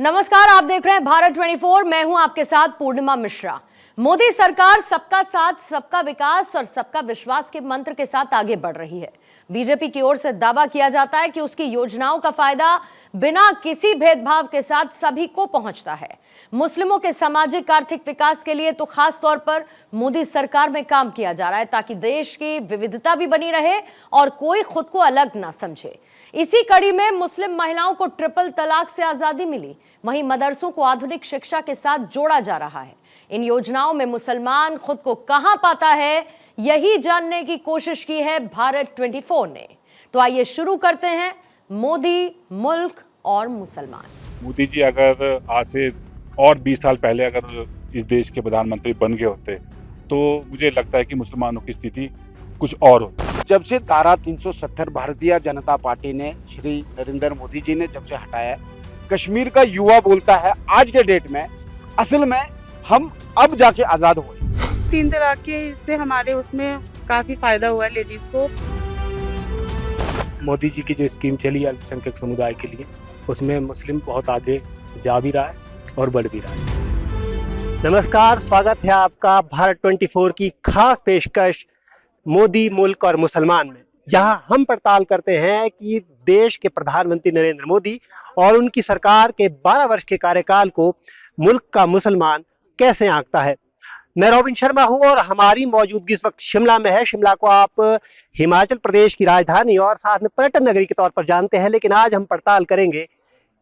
नमस्कार, आप देख रहे हैं भारत 24। मैं हूं आपके साथ पूर्णिमा मिश्रा। मोदी सरकार सबका साथ, सबका विकास और सबका विश्वास के मंत्र के साथ आगे बढ़ रही है। बीजेपी की ओर से दावा किया जाता है कि उसकी योजनाओं का फायदा बिना किसी भेदभाव के साथ सभी को पहुंचता है। मुस्लिमों के सामाजिक आर्थिक विकास के लिए तो खास तौर पर मोदी सरकार में काम किया जा रहा है ताकि देश की विविधता भी बनी रहे और कोई खुद को अलग ना समझे। इसी कड़ी में मुस्लिम महिलाओं को ट्रिपल तलाक से आजादी मिली, वहीं मदरसों को आधुनिक शिक्षा के साथ जोड़ा जा रहा है। इन योजनाओं में मुसलमान खुद को कहां पाता है, यही जानने की कोशिश की है भारत 24 ने। तो आइए शुरू करते हैं मोदी, मुल्क और मुसलमान। मोदी जी अगर आज से और 20 साल पहले अगर इस देश के प्रधानमंत्री बन गए होते तो मुझे लगता है कि मुसलमानों की स्थिति कुछ और होती। जब से धारा 370 भारतीय जनता पार्टी ने श्री नरेंद्र मोदी जी ने जब से हटाया, कश्मीर का युवा बोलता है आज के डेट में असल में हम अब जाके आजाद हुए। 3 तलाक के इससे हमारे उसमें काफी फायदा हुआ है लेडीज को। मोदी जी की जो स्कीम चली अल्पसंख्यक समुदाय के लिए, उसमें मुस्लिम बहुत आगे जा भी रहा है और बढ़ भी रहा है। नमस्कार, स्वागत है आपका भारत 24 की खास पेशकश मोदी, मुल्क और मुसलमान में, जहां हम पड़ताल करते हैं कि देश के प्रधानमंत्री नरेंद्र मोदी और उनकी सरकार के 12 वर्ष के कार्यकाल को मुल्क का मुसलमान कैसे आंकता है। मैं रोबिन शर्मा हूं और हमारी मौजूदगी इस वक्त शिमला में है। शिमला को आप हिमाचल प्रदेश की राजधानी और साथ में पर्यटन नगरी के तौर पर जानते हैं, लेकिन आज हम पड़ताल करेंगे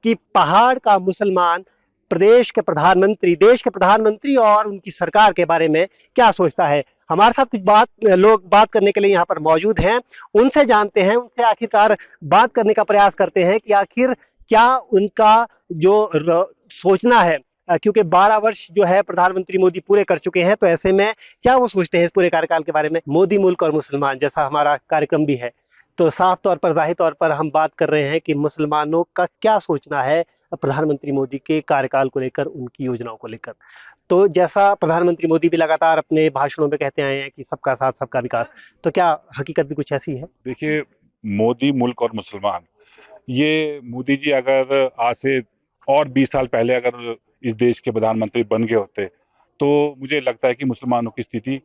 कि पहाड़ का मुसलमान प्रदेश के प्रधानमंत्री, देश के प्रधानमंत्री और उनकी सरकार के बारे में क्या सोचता है। हमारे साथ कुछ लोग बात करने के लिए यहाँ पर मौजूद हैं। उनसे जानते हैं, उनसे आखिरकार बात करने का प्रयास करते हैं कि आखिर क्या उनका जो सोचना है, क्योंकि 12 वर्ष जो है प्रधानमंत्री मोदी पूरे कर चुके हैं, तो ऐसे में क्या वो सोचते हैं इस पूरे कार्यकाल के बारे में। मोदी, मुल्क और मुसलमान जैसा हमारा कार्यक्रम भी है, तो साफ तौर पर, जाहिर तौर पर हम बात कर रहे हैं कि मुसलमानों का क्या सोचना है प्रधानमंत्री मोदी के कार्यकाल को लेकर, उनकी योजनाओं को लेकर। तो जैसा प्रधानमंत्री मोदी भी लगातार अपने भाषणों में कहते आए हैं कि सबका साथ, सबका विकास, तो क्या हकीकत भी कुछ ऐसी है? देखिए, मोदी, मुल्क और मुसलमान, ये मोदी जी अगर आज से और 20 साल पहले अगर इस देश के प्रधानमंत्री बन गए होते तो मुझे लगता है कि मुसलमानों की स्थिति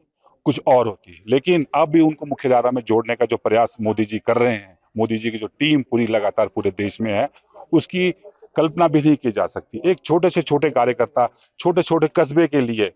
कुछ और होती। लेकिन अब भी उनको मुख्यधारा में जोड़ने का जो प्रयास मोदी जी कर रहे हैं, मोदी जी की जो टीम पूरी लगातार पूरे देश में है, उसकी कल्पना भी नहीं की जा सकती। एक छोटे से छोटे कार्यकर्ता, छोटे छोटे कस्बे के लिए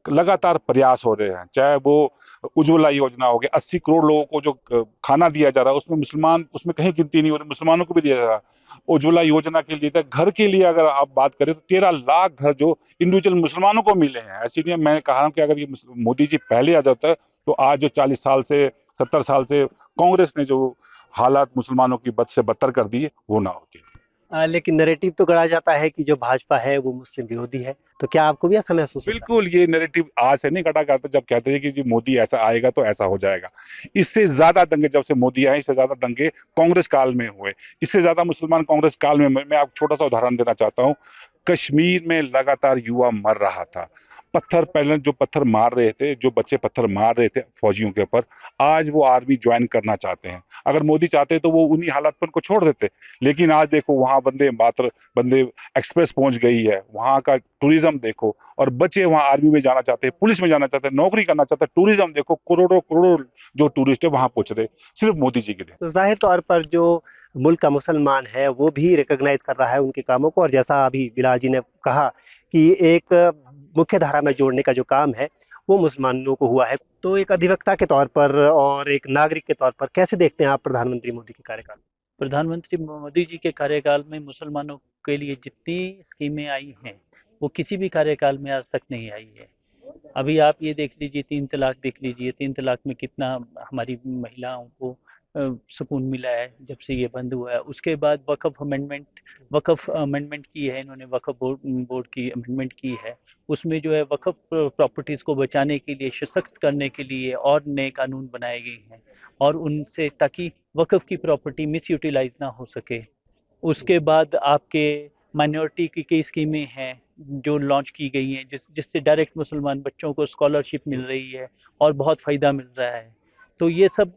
लगातार प्रयास हो रहे हैं। चाहे वो उज्ज्वला योजना हो गया, 80 करोड़ लोगों को जो खाना दिया जा रहा है, उसमें मुसलमान, उसमें कहीं गिनती नहीं हो रही, मुसलमानों को भी दिया जा रहा है। उज्ज्वला योजना के लिए घर के लिए अगर आप बात करें तो 13 लाख घर जो इंडिविजुअल मुसलमानों को मिले हैं। इसीलिए मैं कहा हूं कि अगर ये मोदी जी पहले आ जाता है तो आज जो 40 साल से 70 साल से कांग्रेस ने जो हालात मुसलमानों की बद से बदतर कर दी वो ना होती। लेकिन नैरेटिव तो गढ़ा जाता है कि जो भाजपा है वो मुस्लिम विरोधी है, तो क्या आपको भी ऐसा महसूस होता है? बिल्कुल, ये नैरेटिव आज से नहीं गढ़ा जाता। जब कहते हैं कि जी मोदी ऐसा आएगा तो ऐसा हो जाएगा, इससे ज्यादा दंगे जब से मोदी आए, इससे ज्यादा दंगे कांग्रेस काल में हुए, इससे ज्यादा मुसलमान कांग्रेस काल में। मैं आपको छोटा सा उदाहरण देना चाहता हूँ। कश्मीर में लगातार युवा मर रहा था, पत्थर, पहले जो पत्थर मार रहे थे, जो बच्चे पत्थर मार रहे थे फौजियों के ऊपर, आज वो आर्मी ज्वाइन करना चाहते हैं। अगर मोदी चाहते तो वो उन्हीं हालात पर उनको छोड़ देते। लेकिन आज देखो, वहां बंदे एक्सप्रेस पहुंच गई है, वहां का टूरिज्म देखो, और बच्चे वहां आर्मी में जाना चाहते हैं, पुलिस में जाना चाहते हैं, नौकरी करना चाहते हैं। टूरिज्म देखो, करोड़ों करोड़ों जो टूरिस्ट है वहां पहुंच रहे, सिर्फ मोदी जी के लिए। तो जाहिर तौर पर जो मुल्क का मुसलमान है वो भी रिकॉग्नाइज कर रहा है उनके कामों को, और जैसा अभी बिलाल जी ने कहा कि एक मुख्य धारा में जोड़ने का जो काम है वो मुसलमानों को हुआ है। तो एक अधिवक्ता के तौर पर और एक नागरिक के तौर पर कैसे देखते हैं आप प्रधानमंत्री मोदी के कार्यकाल? प्रधानमंत्री मोदी जी के कार्यकाल में मुसलमानों के लिए जितनी स्कीमें आई हैं वो किसी भी कार्यकाल में आज तक नहीं आई है। अभी आप ये देख लीजिए, 3 तलाक देख लीजिए, 3 तलाक में कितना हमारी महिलाओं को सुकून मिला है जब से ये बंद हुआ है। उसके बाद वक्फ अमेंडमेंट की है इन्होंने, वक्फ बोर्ड की अमेंडमेंट की है। उसमें जो है वक्फ प्रॉपर्टीज़ को बचाने के लिए, सशक्त करने के लिए और नए कानून बनाए गए हैं, और उनसे ताकि वक्फ की प्रॉपर्टी मिस यूटिलाइज ना हो सके। उसके बाद आपके माइनॉरिटी की कई स्कीमें हैं जो लॉन्च की गई हैं, जिससे डायरेक्ट मुसलमान बच्चों को स्कॉलरशिप मिल रही है और बहुत फ़ायदा मिल रहा है। तो ये सब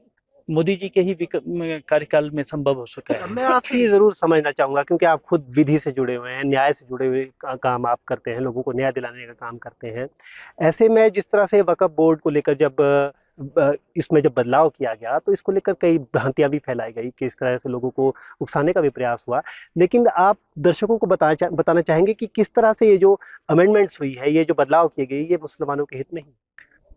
मोदी जी के ही कार्यकाल में संभव हो सका है। मैं आपसे ये जरूर समझना चाहूंगा, क्योंकि आप खुद विधि से जुड़े हुए हैं, न्याय से जुड़े हुए काम आप करते हैं, लोगों को न्याय दिलाने का काम करते हैं। ऐसे में जिस तरह से वक्फ बोर्ड को लेकर जब इसमें जब बदलाव किया गया, तो इसको लेकर कई भ्रांतियां भी फैलाई गई कि इस तरह से लोगों को उकसाने का भी प्रयास हुआ। लेकिन आप दर्शकों को बताना चाहेंगे कि किस तरह से ये जो अमेंडमेंट्स हुई है, ये जो बदलाव किए गए, ये मुसलमानों के हित में ही?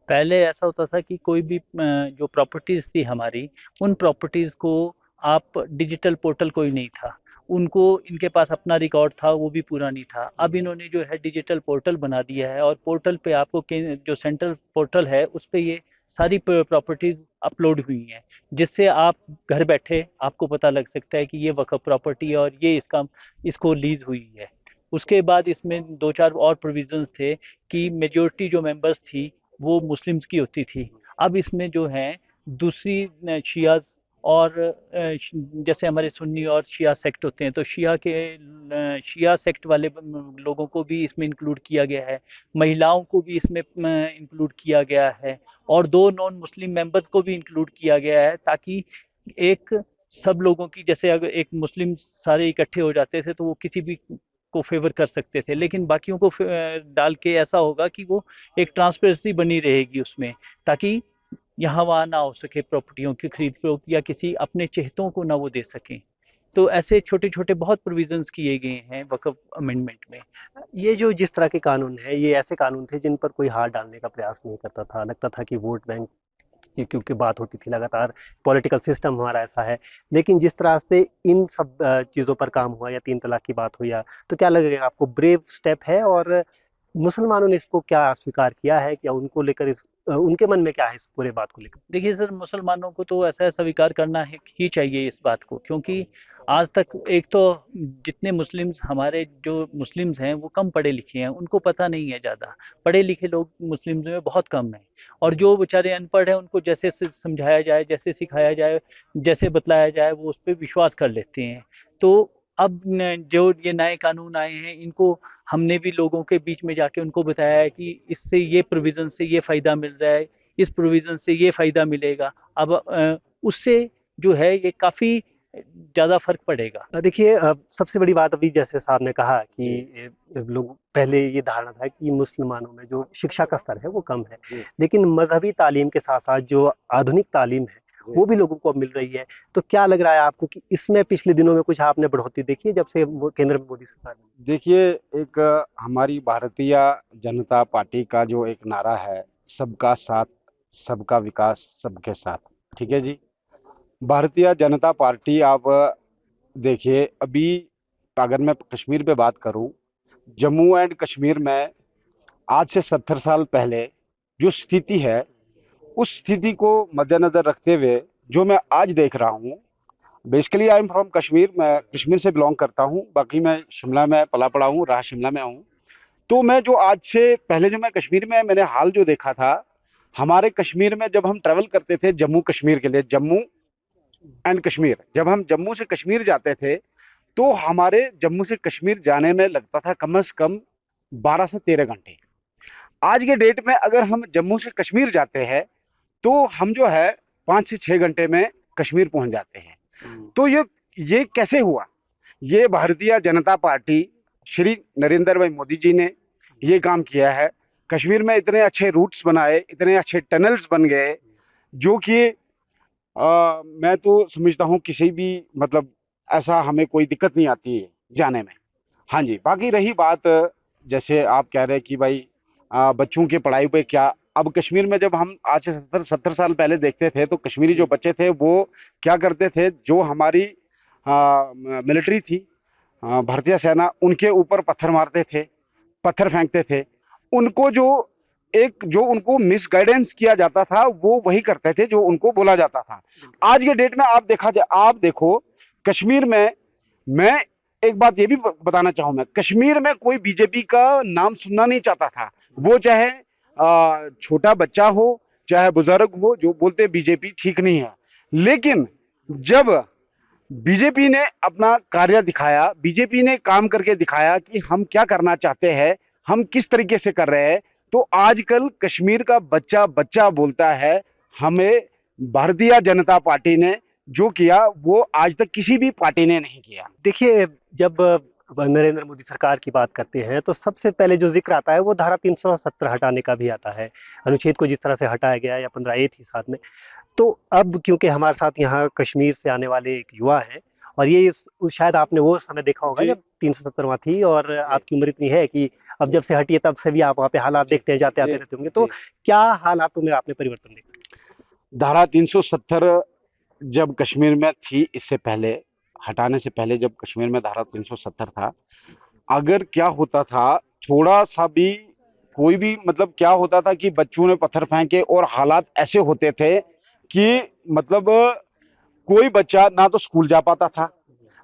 पहले ऐसा होता था कि कोई भी जो प्रॉपर्टीज थी हमारी, उन प्रॉपर्टीज को आप डिजिटल पोर्टल कोई नहीं था, उनको इनके पास अपना रिकॉर्ड था वो भी पूरा नहीं था। अब इन्होंने जो है डिजिटल पोर्टल बना दिया है और पोर्टल पे आपको जो सेंट्रल पोर्टल है उस पे ये सारी प्रॉपर्टीज अपलोड हुई हैं, जिससे आप घर बैठे आपको पता लग सकता है कि ये वक्फ प्रॉपर्टी है और ये इसको लीज हुई है। उसके बाद इसमें दो चार और प्रोविजंस थे कि मेजोरिटी जो मेंबर्स थी वो मुस्लिम्स की होती थी। अब इसमें जो है दूसरी शियाज और जैसे हमारे सुन्नी और शिया सेक्ट होते हैं, तो शिया सेक्ट वाले लोगों को भी इसमें इंक्लूड किया गया है, महिलाओं को भी इसमें इंक्लूड किया गया है और दो नॉन मुस्लिम मेंबर्स को भी इंक्लूड किया गया है, ताकि एक सब लोगों की, जैसे अगर एक मुस्लिम सारे इकट्ठे हो जाते थे तो वो किसी भी को फेवर कर सकते थे, लेकिन बाकियों को डाल के ऐसा होगा कि वो एक ट्रांसपेरेंसी बनी रहेगी उसमें, ताकि यहाँ वहाँ ना हो सके प्रॉपर्टियों की खरीद फरोख्त या किसी अपने चहेतों को ना वो दे सकें। तो ऐसे छोटे छोटे बहुत प्रोविजंस किए गए हैं वक्फ अमेंडमेंट में। ये जो जिस तरह के कानून है, ये ऐसे कानून थे जिन पर कोई हाथ डालने का प्रयास नहीं करता था। लगता था कि वोट बैंक की क्योंकि बात होती थी लगातार, पॉलिटिकल सिस्टम हमारा ऐसा है। लेकिन जिस तरह से इन सब चीज़ों पर काम हुआ, या 3 तलाक की बात हुई, या तो क्या लगेगा आपको ब्रेव स्टेप है? और मुसलमानों ने इसको क्या स्वीकार किया है? क्या उनको लेकर उनके मन में क्या है इस पूरे बात को लेकर? देखिए सर, मुसलमानों को तो ऐसा स्वीकार करना ही चाहिए इस बात को, क्योंकि आज तक एक तो जितने मुस्लिम्स हमारे जो मुस्लिम्स हैं वो कम पढ़े लिखे हैं, उनको पता नहीं है, ज़्यादा पढ़े लिखे लोग मुस्लिम्स में बहुत कम हैं, और जो बेचारे अनपढ़ हैं उनको जैसे समझाया जाए, जैसे सिखाया जाए, जैसे बतलाया जाए वो उस पर विश्वास कर लेते हैं। तो अब जो ये नए कानून आए हैं, इनको हमने भी लोगों के बीच में जाके उनको बताया है कि इससे ये प्रोविज़न से ये फ़ायदा मिल रहा है, इस प्रोविज़न से ये फ़ायदा मिलेगा। अब उससे जो है ये काफ़ी ज़्यादा फ़र्क पड़ेगा। देखिए, सबसे बड़ी बात अभी जैसे साहब ने कहा कि लोग पहले ये धारणा था कि मुसलमानों में जो शिक्षा का स्तर है वो कम है, लेकिन मजहबी तालीम के साथ साथ जो आधुनिक तालीम है वो भी लोगों को अब मिल रही है। तो क्या लग रहा है आपको कि इसमें पिछले दिनों में कुछ आपने बढ़ोतरी देखी है जब से केंद्र में मोदी सरकार ने? देखिए, एक हमारी भारतीय जनता पार्टी का जो एक नारा है, सबका साथ सबका विकास सबके साथ, ठीक है जी। भारतीय जनता पार्टी, आप देखिए, अभी अगर मैं कश्मीर पे बात करूं, जम्मू एंड कश्मीर में आज से 70 साल पहले जो स्थिति है, उस स्थिति को मद्देनजर रखते हुए जो मैं आज देख रहा हूँ, basically I am from Kashmir, मैं कश्मीर से बिलोंग करता हूँ, बाकी मैं शिमला में पला पड़ा हूँ, रहा शिमला में हूँ। तो मैं जो आज से पहले जो मैं कश्मीर में मैंने हाल जो देखा था, हमारे कश्मीर में जब हम ट्रेवल करते थे जम्मू कश्मीर के लिए, जम्मू एंड कश्मीर, जब हम जम्मू से कश्मीर जाते थे तो हमारे जम्मू से कश्मीर जाने में लगता था कम से कम 12 से 13 घंटे। आज के डेट में अगर हम जम्मू से कश्मीर जाते हैं तो हम जो है 5 से 6 घंटे में कश्मीर पहुंच जाते हैं। तो ये कैसे हुआ? ये भारतीय जनता पार्टी श्री नरेंद्र भाई मोदी जी ने ये काम किया है। कश्मीर में इतने अच्छे रूट्स बनाए, इतने अच्छे टनल्स बन गए, जो कि मैं तो समझता हूँ किसी भी मतलब ऐसा हमें कोई दिक्कत नहीं आती है जाने में। हाँ जी, बाकी रही बात, जैसे आप कह रहे हैं कि भाई बच्चों की पढ़ाई पे क्या, अब कश्मीर में जब हम आज से 70 साल पहले देखते थे तो कश्मीरी जो बच्चे थे वो क्या करते थे, जो हमारी मिलिट्री थी, भारतीय सेना, उनके ऊपर पत्थर मारते थे, पत्थर फेंकते थे। उनको जो उनको मिस गाइडेंस किया जाता था वो वही करते थे जो उनको बोला जाता था। आज के डेट में आप देखो कश्मीर में, मैं एक बात ये भी बताना चाहूँ, मैं कश्मीर में कोई बीजेपी का नाम सुनना नहीं चाहता था, वो चाहे छोटा बच्चा हो चाहे बुजुर्ग हो, जो बोलते बीजेपी ठीक नहीं है। लेकिन जब बीजेपी ने अपना कार्य दिखाया, बीजेपी ने काम करके दिखाया कि हम क्या करना चाहते हैं, हम किस तरीके से कर रहे हैं, तो आजकल कश्मीर का बच्चा बोलता है हमें भारतीय जनता पार्टी ने जो किया वो आज तक किसी भी पार्टी ने नहीं किया। देखिए, जब नरेंद्र मोदी सरकार की बात करते हैं तो सबसे पहले जो जिक्र आता है वो धारा 370 हटाने का भी आता है। अनुच्छेद को जिस तरह से हटाया गया या 15A थी साथ में। तो अब क्योंकि हमारे साथ यहाँ कश्मीर से आने वाले एक युवा हैं और ये शायद आपने वो समय देखा होगा जी। जब 370 थी और आपकी उम्र इतनी है कि अब जब से हटी है तब से भी आप वहाँ पे हालात देखते हैं, जाते आते जी, रहते होंगे। तो जी। क्या हालातों में आपने परिवर्तन देखा? धारा 370 जब कश्मीर में थी, इससे पहले हटाने से पहले जब कश्मीर में धारा 370 था, अगर क्या होता था थोड़ा सा भी कोई भी मतलब क्या होता था कि बच्चों ने पत्थर फेंके और हालात ऐसे होते थे कि मतलब कोई बच्चा ना तो स्कूल जा पाता था,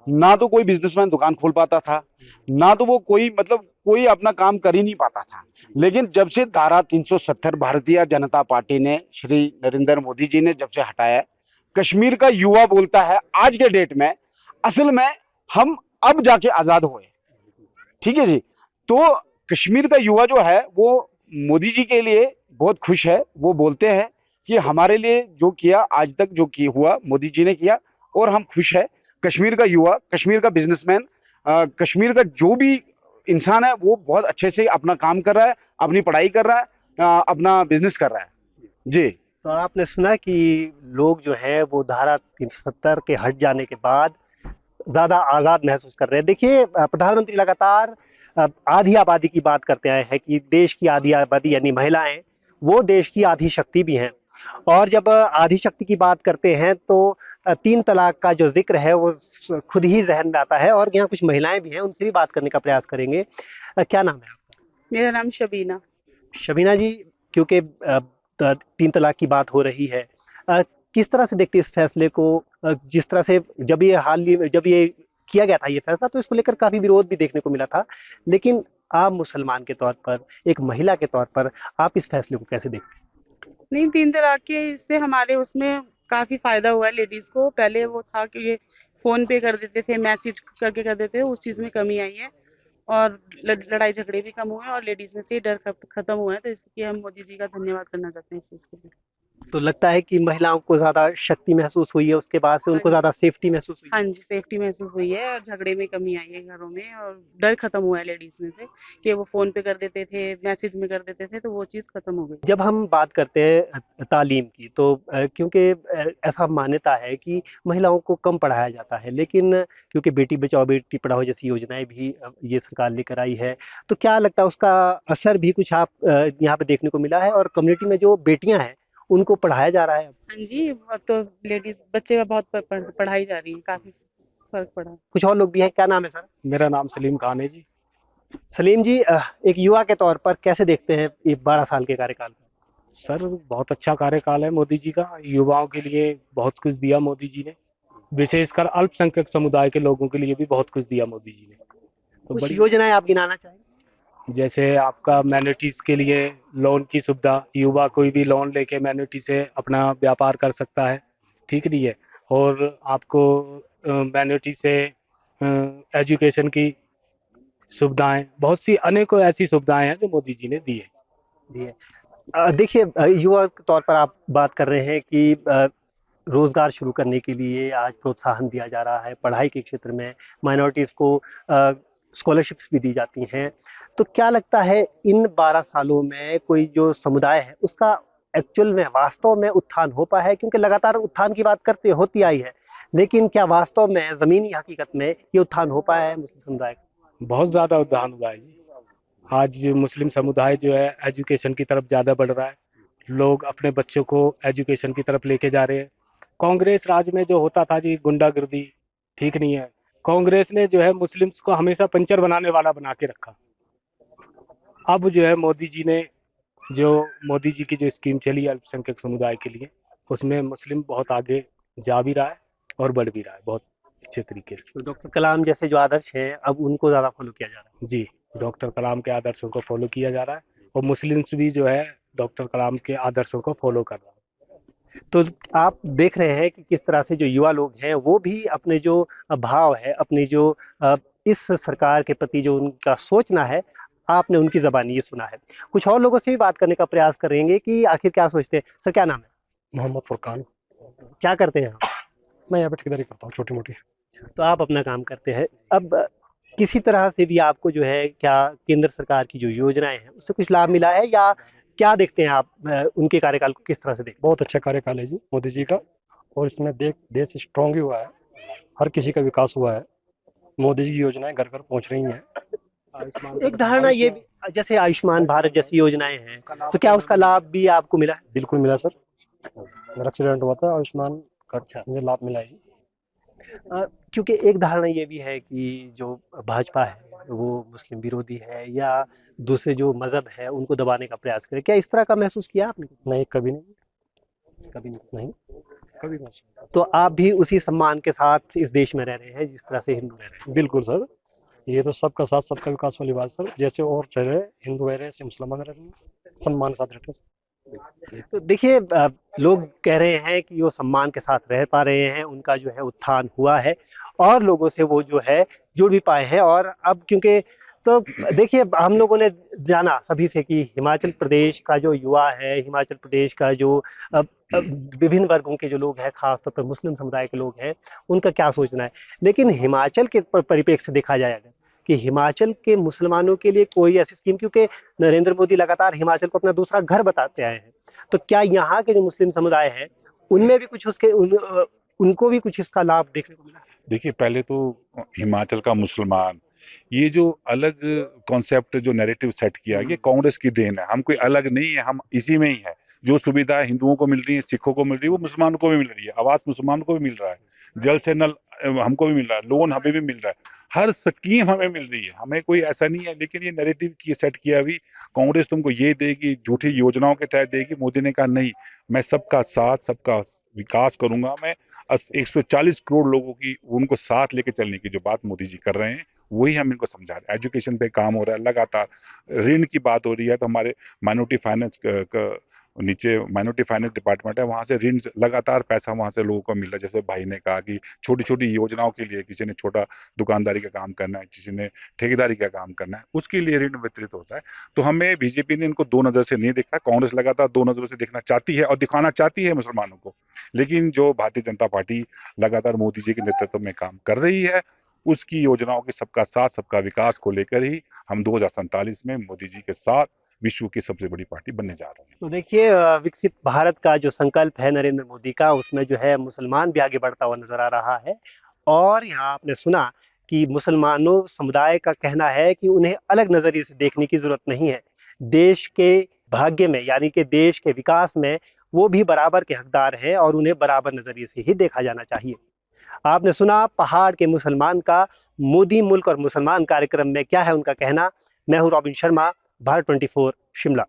ना तो कोई बिजनेसमैन दुकान खोल पाता था, ना तो वो कोई मतलब कोई अपना काम कर ही नहीं पाता था। लेकिन जब से धारा 370 भारतीय जनता पार्टी ने श्री नरेंद्र मोदी जी ने जब से हटाया है, कश्मीर का युवा बोलता है आज के डेट में असल में हम अब जाके आजाद हुए। ठीक है जी। तो कश्मीर का युवा जो है वो मोदी जी के लिए बहुत खुश है। वो बोलते हैं कि हमारे लिए जो किया आज तक जो की हुआ मोदी जी ने किया और हम खुश है। कश्मीर का युवा, कश्मीर का बिजनेसमैन, कश्मीर का जो भी इंसान है वो बहुत अच्छे से अपना काम कर रहा है, अपनी पढ़ाई कर रहा है, अपना बिजनेस कर रहा है जी। तो आपने सुना कि लोग जो है वो धारा 370 के हट जाने के बाद ज्यादा आजाद महसूस कर रहे हैं। देखिए, प्रधानमंत्री लगातार आधी आबादी की बात करते आए हैं कि देश की आधी आबादी यानी महिलाएं वो देश की आधी शक्ति भी हैं। और जब आधी शक्ति की बात करते हैं तो 3 तलाक का जो जिक्र है वो खुद ही जहन में आता है। और यहाँ कुछ महिलाएं भी हैं, उनसे भी बात करने का प्रयास करेंगे। क्या नाम है आपका? मेरा नाम शबीना। शबीना जी, क्योंकि 3 तलाक की बात हो रही है, किस तरह से देखते हैं इस फैसले को? जिस तरह से जब ये किया गया था ये फैसला तो इसको लेकर काफी विरोध भी देखने को मिला था, लेकिन आप मुसलमान के तौर पर, एक महिला के तौर पर आप इस फैसले को कैसे देखते हैं? नहीं, 3 तलाक के इससे हमारे उसमें काफी फायदा हुआ है लेडीज को। पहले वो था कि ये फोन पे कर देते थे, मैसेज करके कर देते थे, उस चीज में कमी आई है और लड़ाई झगड़े भी कम हुए और लेडीज में से डर खत्म हुआ है। तो इसलिए हम मोदी जी का धन्यवाद करना चाहते हैं इस चीज के लिए। तो लगता है कि महिलाओं को ज्यादा शक्ति महसूस हुई है, उसके बाद से उनको ज्यादा सेफ्टी महसूस हुई है। हाँ जी, सेफ्टी महसूस हुई है और झगड़े में कमी आई है घरों में और डर खत्म हुआ है लेडीज में से कि वो फोन पे कर देते थे, मैसेज में कर देते थे, तो वो चीज खत्म हो गई। जब हम बात करते हैं तालीम की तो क्योंकि ऐसा मान्यता है कि महिलाओं को कम पढ़ाया जाता है, लेकिन क्योंकि बेटी बचाओ बेटी पढ़ाओ जैसी योजनाएं भी ये सरकार लेकर आई है, तो क्या लगता है उसका असर भी कुछ आप यहाँ पे देखने को मिला है? और कम्युनिटी में जो बेटियां हैं उनको पढ़ाया जा रहा है? हाँ जी, अब तो लेडीज बच्चे का बहुत पढ़ाई जा रही है, काफी फर्क पड़ा है। कुछ और लोग भी हैं। क्या नाम है सर? मेरा नाम सलीम खान है जी। सलीम जी, एक युवा के तौर पर कैसे देखते हैं ये 12 साल के कार्यकाल को? सर, बहुत अच्छा कार्यकाल है मोदी जी का। युवाओं के लिए बहुत कुछ दिया मोदी जी ने, विशेषकर अल्पसंख्यक समुदाय के लोगों के लिए भी बहुत कुछ दिया मोदी जी ने। तो कुछ बड़ी, योजनाएं आप गिनाना चाहेंगे? जैसे आपका मैनिटीज के लिए लोन की सुविधा, युवा कोई भी लोन लेके मैनिटी से अपना व्यापार कर सकता है, ठीक नहीं है। और आपको मैनिटी से एजुकेशन की सुविधाएं, बहुत सी अनेकों ऐसी सुविधाएं हैं जो मोदी जी ने दी है। जी है। देखिए, युवा के तौर पर आप बात कर रहे हैं कि रोजगार शुरू करने के लिए आज प्रोत्साहन दिया जा रहा है, पढ़ाई के क्षेत्र में माइनॉरिटीज को स्कॉलरशिप्स भी दी जाती हैं। तो क्या लगता है इन 12 सालों में कोई जो समुदाय है उसका एक्चुअल में वास्तव में उत्थान हो पाया है? क्योंकि लगातार उत्थान की बात करते होती आई है, लेकिन क्या वास्तव में जमीनी हकीकत में ये उत्थान हो पाया है मुस्लिम समुदाय का? बहुत ज्यादा उत्थान हुआ है जी। आज मुस्लिम समुदाय जो है एजुकेशन की तरफ ज्यादा बढ़ रहा है। लोग अपने बच्चों को एजुकेशन की तरफ लेके जा रहे हैं। कांग्रेस राज में जो होता था जी गुंडागर्दी, ठीक नहीं है। कांग्रेस ने जो है मुस्लिम्स को हमेशा पंचर बनाने वाला बना के रखा। अब जो है मोदी जी की जो स्कीम चली अल्पसंख्यक समुदाय के लिए, उसमें मुस्लिम बहुत आगे जा भी रहा है और बढ़ भी रहा है बहुत अच्छे तरीके से। तो डॉक्टर कलाम जैसे जो आदर्श हैं अब उनको ज्यादा फॉलो किया जा रहा है। जी, डॉक्टर कलाम के आदर्शों को फॉलो किया जा रहा है और मुस्लिम्स भी जो है डॉक्टर कलाम के आदर्शों को फॉलो कर रहा है। तो आप देख रहे हैं कि किस तरह से जो युवा लोग हैं वो भी अपने जो भाव है, अपनी जो इस सरकार के प्रति जो उनका सोचना है, आपने उनकी ज़बानी ये सुना है। कुछ और लोगों से भी बात करने का प्रयास करेंगे कि आखिर क्या सोचते हैं। सर, क्या नाम है? मोहम्मद फुरकान। क्या करते हैं आप? मैं यहाँ पे ठेकेदारी करता हूँ छोटी मोटी। तो आप अपना काम करते हैं। अब किसी तरह से भी आपको जो है क्या केंद्र सरकार की जो योजनाएं हैं उससे कुछ लाभ मिला है, या क्या देखते हैं आप उनके कार्यकाल को किस तरह से देखते बहुत अच्छा कार्यकाल है जी मोदी जी का, और इसमें देश स्ट्रांग भी हुआ है, हर किसी का विकास हुआ है। मोदी जी की योजनाएं घर घर पहुंच रही हैं। हैं? एक धारणा ये भी, जैसे आयुष्मान भारत जैसी योजनाएं हैं, तो क्या उसका लाभ भी आपको मिला है? बिल्कुल मिला सर, मेरा एक्सीडेंट हुआ था, आयुष्मान कार्ड मुझे लाभ मिला है जी। क्योंकि एक धारणा ये भी है कि जो भाजपा है वो मुस्लिम विरोधी है, या दूसरे जो मजहब है उनको दबाने का प्रयास करे। क्या इस तरह का महसूस किया आपने? नहीं, कभी नहीं, कभी नहीं। कभी नहीं। तो आप भी उसी सम्मान के साथ इस देश में रह रहे हैं जिस तरह से हिंदू रह रहे हैं? बिल्कुल सर, ये तो सबका साथ सबका विकास वाली बात सर। जैसे और रह रहे, हिंदू रह रहे, ऐसे मुसलमान रह रहे, सम्मान के साथ रहते हैं। तो देखिए, लोग कह रहे हैं कि वो सम्मान के साथ रह पा रहे हैं, उनका जो है उत्थान हुआ है और लोगों से वो जो है जुड़ भी पाए हैं। और अब क्योंकि तो देखिए, हम लोगों ने जाना सभी से कि हिमाचल प्रदेश का जो युवा है, हिमाचल प्रदेश का जो विभिन्न वर्गों के जो लोग हैं, खासतौर पर मुस्लिम समुदाय के लोग हैं, उनका क्या सोचना है। लेकिन हिमाचल के परिप्रेक्ष्य से देखा जाए अगर, कि हिमाचल के मुसलमानों के लिए कोई ऐसी स्कीम, क्योंकि नरेंद्र मोदी लगातार हिमाचल को अपना दूसरा घर बताते आए हैं, तो क्या यहाँ के जो मुस्लिम समुदाय है उनमें भी कुछ उनको भी कुछ इसका लाभ देखने को मिला? देखिए, पहले तो हिमाचल का मुसलमान, ये जो अलग कॉन्सेप्ट जो नैरेटिव सेट किया, ये कांग्रेस की देन है। हम कोई अलग नहीं है, हम इसी में ही है। जो सुविधा हिंदुओं को मिल रही है, सिखों को मिल रही है, वो मुसलमानों को भी मिल रही है। आवास मुसलमानों को भी मिल रहा है, जल से नल हमको भी मिल रहा है, लोन हमें भी मिल रहा है, हर स्कीम हमें मिल रही है, हमें कोई ऐसा नहीं है। लेकिन ये नैरेटिव की सेट किया अभी, कांग्रेस तुमको ये देगी, झूठी योजनाओं के तहत देगी। मोदी ने कहा नहीं, मैं सबका साथ सबका विकास करूंगा। मैं 140 करोड़ लोगों की, उनको साथ लेके चलने की जो बात मोदी जी कर रहे हैं, वही हम इनको समझा रहे हैं। एजुकेशन पे काम हो रहा है लगातार, ऋण की बात हो रही है, तो हमारे माइनॉरिटी फाइनेंस नीचे माइनॉरिटी फाइनेंस डिपार्टमेंट है, वहां से ऋण लगातार पैसा वहां से लोगों को मिल रहा है। जैसे भाई ने कहा कि छोटी छोटी योजनाओं के लिए, किसी ने छोटा दुकानदारी का काम करना है, किसी ने ठेकेदारी का काम करना है, उसके लिए ऋण वितरित होता है। तो हमें बीजेपी ने इनको दो नजर से नहीं देखा, कांग्रेस लगातार दो नजरों से देखना चाहती है और दिखाना चाहती है मुसलमानों को। लेकिन जो भारतीय जनता पार्टी लगातार मोदी जी के नेतृत्व में काम कर रही है, उसकी योजनाओं के सबका साथ सबका विकास को लेकर ही हम 2047 में मोदी जी के साथ विश्व की सबसे बड़ी पार्टी बनने जा रहे हैं। तो देखिए, विकसित भारत का जो संकल्प है नरेंद्र मोदी का, उसमें जो है मुसलमान भी आगे बढ़ता हुआ नजर आ रहा है। और यहाँ आपने सुना कि मुसलमानों समुदाय का कहना है कि उन्हें अलग नजरिए से देखने की जरूरत नहीं है। देश के भाग्य में, यानी कि देश के विकास में वो भी बराबर के हकदार हैं और उन्हें बराबर नजरिए से ही देखा जाना चाहिए। आपने सुना पहाड़ के मुसलमान का मोदी मुल्क और मुसलमान कार्यक्रम में क्या है उनका कहना। मैं हूं रॉबिन शर्मा, भारत 24 शिमला।